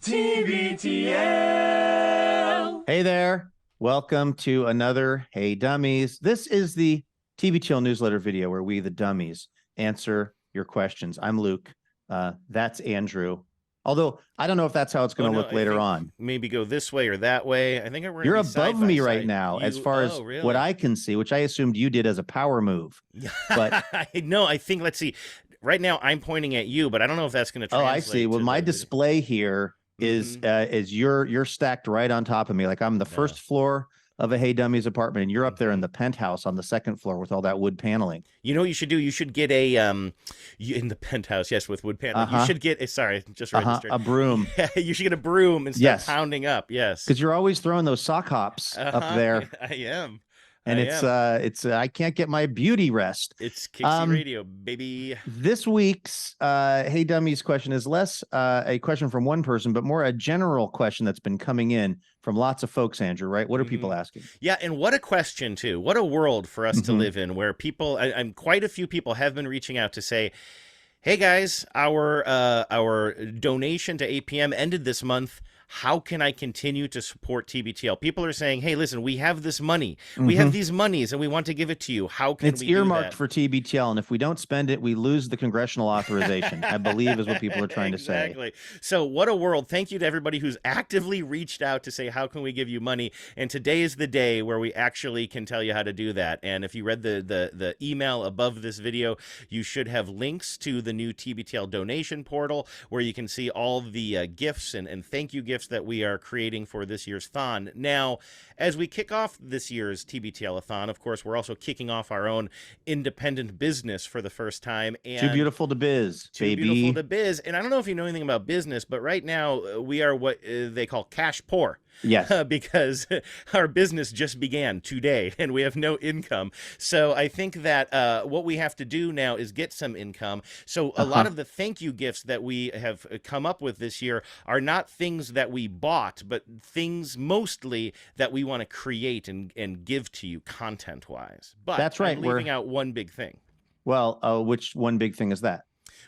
TBTL. Hey there. Welcome to another Hey Dummies. This is the TBTL newsletter video where we, the dummies, answer your questions. I'm Luke. That's Andrew. Although I don't know if that's how it's going to look later on. Maybe go this way or that way. I think we're You're above me right now as far as really? what I can see, which I assumed you did as a power move. But no, I think, let's see. Right now I'm pointing at you, but I don't know if that's going to translate. I see. Well, my display here is you're stacked right on top of me. Like I'm the first floor of a Hey Dummies apartment, and you're up there in the penthouse on the second floor with all that wood paneling. You know what you should do? You should get a in the penthouse, yes, with wood paneling. You should get a broom. Yeah, you should get a broom and start pounding up. Yes, because you're always throwing those sock hops up there. I am. And it's I can't get my beauty rest. It's Kixie Radio, baby. This week's Hey Dummies question is less a question from one person, but more a general question that's been coming in from lots of folks, Andrew, right? What are people asking? Yeah, and what a question, too. What a world for us to live in, where people, and quite a few people have been reaching out to say, hey, guys, our donation to APM ended this month. How can I continue to support TBTL? People are saying, hey, listen, we have this money. We have these monies, and we want to give it to you. How can we do that? It's earmarked for TBTL, and if we don't spend it, we lose the congressional authorization, I believe is what people are trying to say. Exactly. So what a world. Thank you to everybody who's actively reached out to say, how can we give you money? And today is the day where we actually can tell you how to do that. And if you read the email above this video, you should have links to the new TBTL donation portal where you can see all the gifts and thank you gifts that we are creating for this year's Thon. Now, as we kick off this year's TBTL-a-Thon, of course, we're also kicking off our own independent business for the first time. And Too beautiful to biz, baby. Too beautiful to biz. And I don't know if you know anything about business, but right now we are what they call cash poor. Yes. Because our business just began today and we have no income. So I think that what we have to do now is get some income. So a lot of the thank you gifts that we have come up with this year are not things that we bought, but things mostly that we want to create and give to you content-wise. But that's right. I'm leaving out one big thing. Well, which one big thing is that?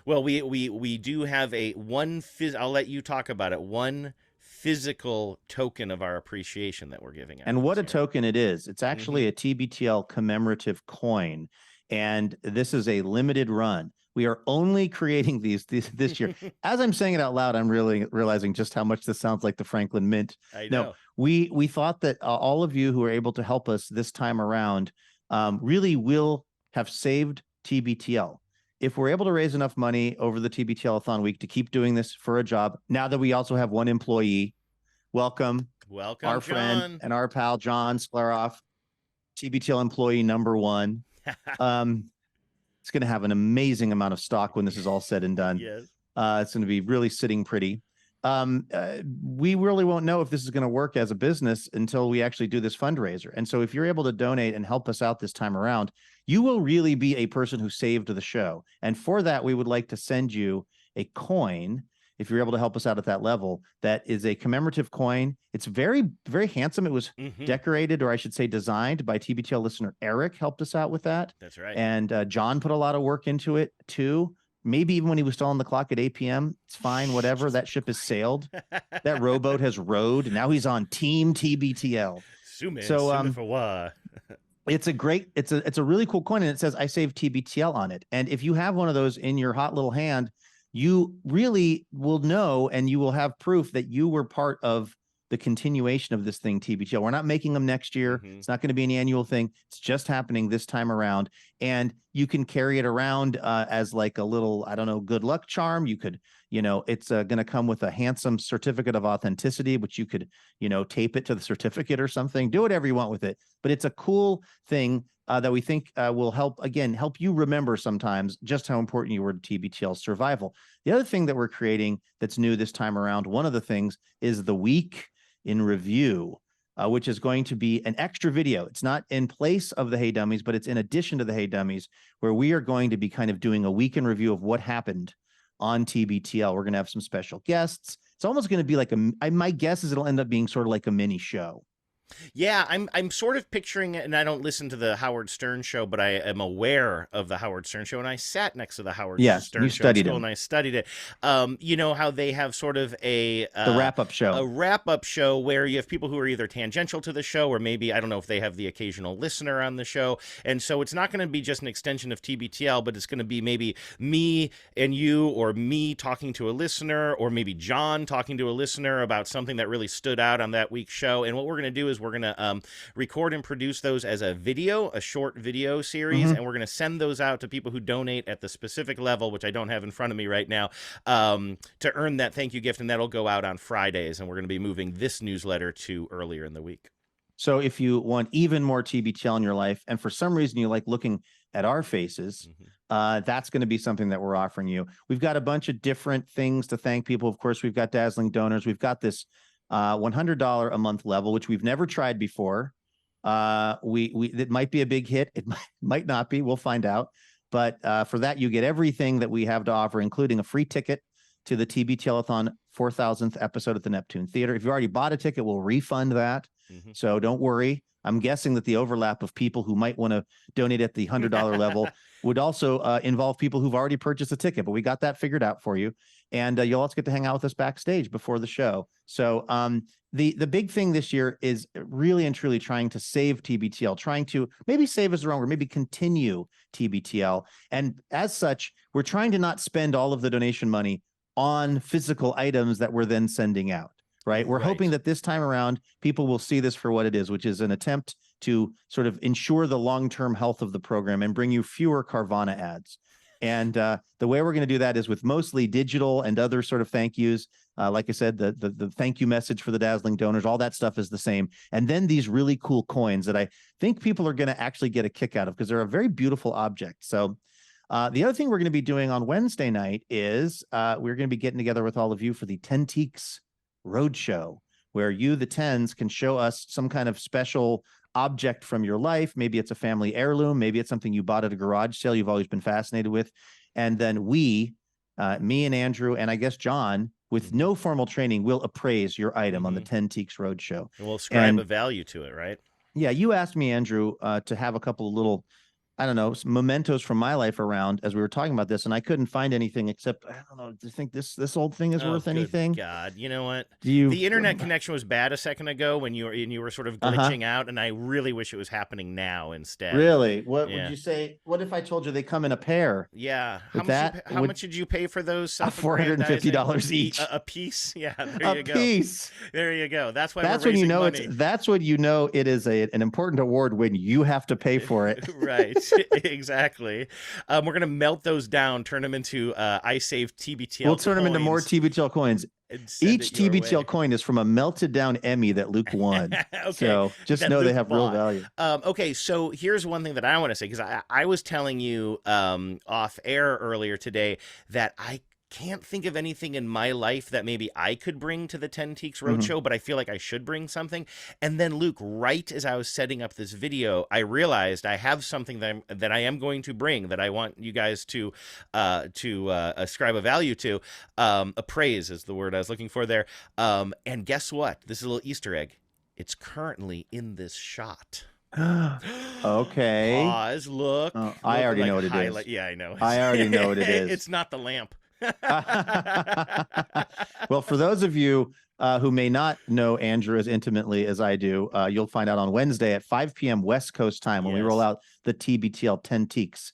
Well, we do have I'll let you talk about it. One physical token of our appreciation that we're giving out. And what a token it is. It's actually a TBTL commemorative coin. And this is a limited run. We are only creating these this year. As I'm saying it out loud, I'm really realizing just how much this sounds like the Franklin Mint. I know. No, we thought that all of you who are able to help us this time around really will have saved TBTL. If we're able to raise enough money over the TBTL-a-Thon week to keep doing this for a job, now that we also have one employee, welcome our John. friend and our pal, John Skleroff, TBTL employee #1. It's going to have an amazing amount of stock when this is all said and done. Yes. It's going to be really sitting pretty. We really won't know if this is going to work as a business until we actually do this fundraiser. And so if you're able to donate and help us out this time around, you will really be a person who saved the show. And for that, we would like to send you a coin, if you're able to help us out at that level, that is a commemorative coin. It's very, very handsome. It was decorated, or I should say designed, by TBTL listener Eric, helped us out with that. That's right. And John put a lot of work into it too. Maybe even when he was still on the clock at 8 p.m. It's fine, whatever. That ship has sailed. That rowboat has rowed. And now he's on Team TBTL. So it's a really cool coin, and it says I saved TBTL on it. And if you have one of those in your hot little hand, you really will know, and you will have proof that you were part of the continuation of this thing, TBTL. We're not making them next year. It's not going to be an annual thing. It's just happening this time around. And you can carry it around as like a little, I don't know, good luck charm. You could, it's going to come with a handsome certificate of authenticity, which you could, tape it to the certificate or something. Do whatever you want with it. But it's a cool thing that we think will help you remember sometimes just how important you were to TBTL's survival. The other thing that we're creating that's new this time around, one of the things is the Week in Review, which is going to be an extra video. It's not in place of the Hey Dummies, but it's in addition to the Hey Dummies, where we are going to be kind of doing a week in review of what happened on TBTL. We're going to have some special guests. It's almost going to be like my guess is it'll end up being sort of like a mini show. Yeah, I'm sort of picturing it, and I don't listen to the Howard Stern show, but I am aware of the Howard Stern show, and I sat next to the Howard Yes, Stern you show in studied school, him. and I studied it. You know how they have sort of The wrap-up show. a wrap-up show where you have people who are either tangential to the show, or maybe I don't know if they have the occasional listener on the show, and so it's not going to be just an extension of TBTL, but it's going to be maybe me and you, or me talking to a listener, or maybe John talking to a listener about something that really stood out on that week's show. And what we're going to do is we're going to record and produce those as a video, a short video series, and we're going to send those out to people who donate at the specific level, which I don't have in front of me right now, to earn that thank you gift, and that'll go out on Fridays, and we're going to be moving this newsletter to earlier in the week. So if you want even more TBTL in your life, and for some reason you like looking at our faces, that's going to be something that we're offering you. We've got a bunch of different things to thank people. Of course, we've got dazzling donors. We've got this $100 a month level, which we've never tried before. It might be a big hit. It might not be. We'll find out. But for that, you get everything that we have to offer, including a free ticket to the TBTL-a-Thon 4,000th episode at the Neptune Theater. If you already bought a ticket, we'll refund that. So don't worry. I'm guessing that the overlap of people who might want to donate at the $100 level would also involve people who've already purchased a ticket, but we got that figured out for you. And you'll also get to hang out with us backstage before the show. So the big thing this year is really and truly trying to save TBTL, trying to maybe save is the wrong word, maybe continue TBTL. And as such, we're trying to not spend all of the donation money on physical items that we're then sending out. Right. We're hoping that this time around, people will see this for what it is, which is an attempt to sort of ensure the long-term health of the program and bring you fewer Carvana ads. And the way we're going to do that is with mostly digital and other sort of thank yous. Like I said, the thank you message for the dazzling donors, all that stuff is the same. And then these really cool coins that I think people are going to actually get a kick out of because they're a very beautiful object. So the other thing we're going to be doing on Wednesday night is we're going to be getting together with all of you for the Tenteeks Roadshow, where you, the tens, can show us some kind of special object from your life. Maybe it's a family heirloom. Maybe it's something you bought at a garage sale you've always been fascinated with. And then we, me and Andrew, and I guess John, with no formal training, will appraise your item on the Tenteeks Roadshow. And we'll ascribe a value to it, right? Yeah, you asked me, Andrew, to have a couple of little, I don't know, some mementos from my life around as we were talking about this, and I couldn't find anything except, I don't know, do you think this old thing is worth anything? God, you know what? The internet connection was bad a second ago when you were sort of glitching out, and I really wish it was happening now instead. Really? What would you say? What if I told you they come in a pair? Yeah. How much did you pay for those? $450 each. A piece? Yeah. There you go. A piece. There you go. That's why that's we're when you know money. that's when you know it is an important award when you have to pay for it. Right. Exactly. We're going to melt those down, turn them into I saved TBTL We'll turn them into more TBTL coins. Each TBTL coin is from a melted down Emmy that Luke won. Okay. So just know they have real value. Okay, so here's one thing that I want to say, because I was telling you off air earlier today that I can't think of anything in my life that maybe I could bring to the Tenteeks Roadshow, but I feel like I should bring something. And then, Luke, right as I was setting up this video, I realized I have something that I am going to bring that I want you guys to ascribe a value to. Appraise is the word I was looking for there. And guess what? This is a little Easter egg. It's currently in this shot. Okay. Pause. Look. I already know what it is. Yeah, I know. I already know what it is. It's not the lamp. Well, for those of you who may not know Andrew as intimately as I do, you'll find out on Wednesday at 5 p.m. West Coast time when we roll out the TBTL Tenteeks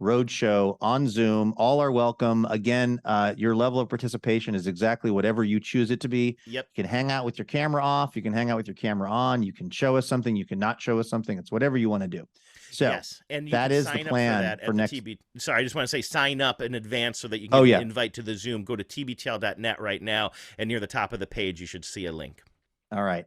Roadshow on Zoom. All are welcome. Again, your level of participation is exactly whatever you choose it to be. Yep. You can hang out with your camera off. You can hang out with your camera on. You can show us something. You can not show us something. It's whatever you want to do. So yes, and that is the plan for next. Sorry, I just want to say sign up in advance so that you can invite to the Zoom. Go to tbtl.net right now, and near the top of the page, you should see a link. All right,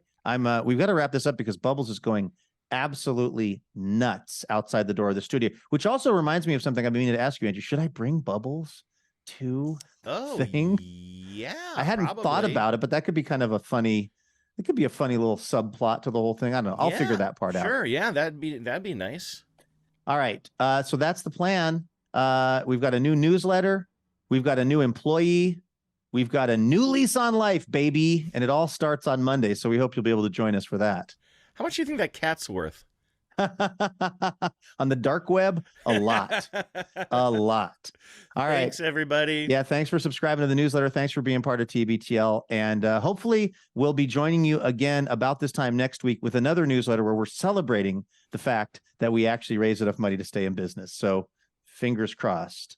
we've got to wrap this up because Bubbles is going absolutely nuts outside the door of the studio, which also reminds me of something I've been meaning to ask you, Andrew. Should I bring Bubbles to the thing? Yeah, I hadn't thought about it, but that could be kind of a funny. It could be a funny little subplot to the whole thing. I don't know. I'll figure that part out. Sure. Yeah, that'd be nice. All right. So that's the plan. We've got a new newsletter. We've got a new employee. We've got a new lease on life, baby. And it all starts on Monday. So we hope you'll be able to join us for that. How much do you think that cat's worth? On the dark web, a lot. A lot. All right. Thanks, everybody. Yeah, thanks for subscribing to the newsletter. Thanks for being part of TBTL. And hopefully we'll be joining you again about this time next week with another newsletter where we're celebrating the fact that we actually raised enough money to stay in business. So fingers crossed.